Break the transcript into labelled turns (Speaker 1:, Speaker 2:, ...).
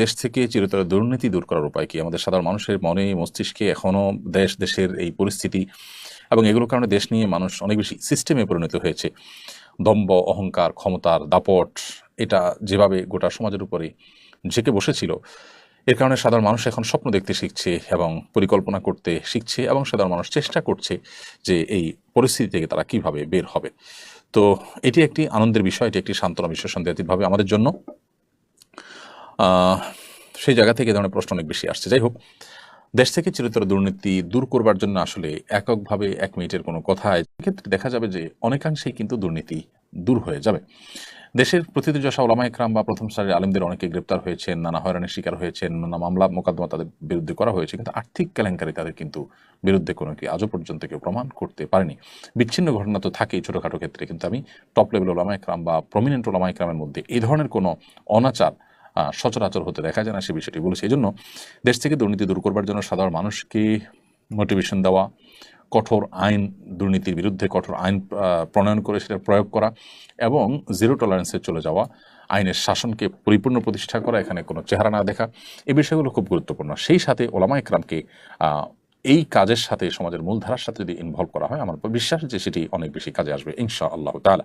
Speaker 1: দেশ থেকে চিরতরে দুর্নীতি দূর করার উপায় কি? আমাদের সাধারণ মানুষের মনে মস্তিষ্কে এখনো দেশের এই পরিস্থিতি এবং এগুলোর কারণে দেশ নিয়ে মানুষ অনেক বেশি সিস্টেমে পরিণত হয়েছে। দম্ভ, অহংকার, ক্ষমতার দাপট এটা যেভাবে গোটা সমাজের উপরে ঝেঁকে বসেছিল, এর কারণে সাধারণ মানুষ এখন স্বপ্ন দেখতে শিখছে এবং পরিকল্পনা করতে শিখছে এবং সাধারণ মানুষ চেষ্টা করছে যে এই পরিস্থিতি থেকে তারা কিভাবে বের হবে। তো এটি একটি আনন্দের বিষয়, এটি একটি সান্ত্বনা বিষয় সন্দেহাতীতভাবে আমাদের জন্য। আহ, সেই জায়গা থেকে এ ধরনের প্রশ্ন অনেক বেশি আসছে। যাই হোক, দেশ থেকে চিরতরে দুর্নীতি দূর করবার জন্য আসলে এককভাবে ১ মিনিটের কোনো কথায় ক্ষেত্রে দেখা যাবে যে অনেকাংশেই কিন্তু দুর্নীতি দূর হয়ে যাবে। দেশের প্রথিতযশা ওলামা একরাম বা প্রথম সারির আলেমদের অনেকে গ্রেপ্তার হয়েছেন, নানা হয়রানির শিকার হয়েছেন, নানা মামলা মোকদ্দমা তাদের বিরুদ্ধে করা হয়েছে, কিন্তু আর্থিক কেলেঙ্কারি তাদের কিন্তু বিরুদ্ধে কোনো কি আজও পর্যন্ত কেউ প্রমাণ করতে পারেনি। বিচ্ছিন্ন ঘটনা তো থাকেই ছোটোখাটো ক্ষেত্রে, কিন্তু আমি টপ লেভেল ওলামা একরাম বা প্রমিনেন্ট ওলামা একরামের মধ্যে এই ধরনের কোনো অনাচার সচরাচর হতে দেখা যায় না, সে বিষয়টি বলেছে। এই জন্য দেশ থেকে দুর্নীতি দূর করবার জন্য সাধারণ মানুষকে মোটিভেশন দেওয়া, কঠোর আইন, দুর্নীতির বিরুদ্ধে কঠোর আইন প্রণয়ন করে সেটা প্রয়োগ করা এবং জিরো টলারেন্সে চলে যাওয়া, আইনের শাসনকে পরিপূর্ণ প্রতিষ্ঠা করা, এখানে কোনো চেহারা না দেখা, এই বিষয়গুলো খুব গুরুত্বপূর্ণ। সেই সাথে ওলামা একরামকে এই কাজের সাথে সমাজের মূলধারার সাথে যদি ইনভলভ করা হয়, আমার বিশ্বাস যে সেটি অনেক বেশি কাজে আসবে ইনশাআল্লাহ তাআলা।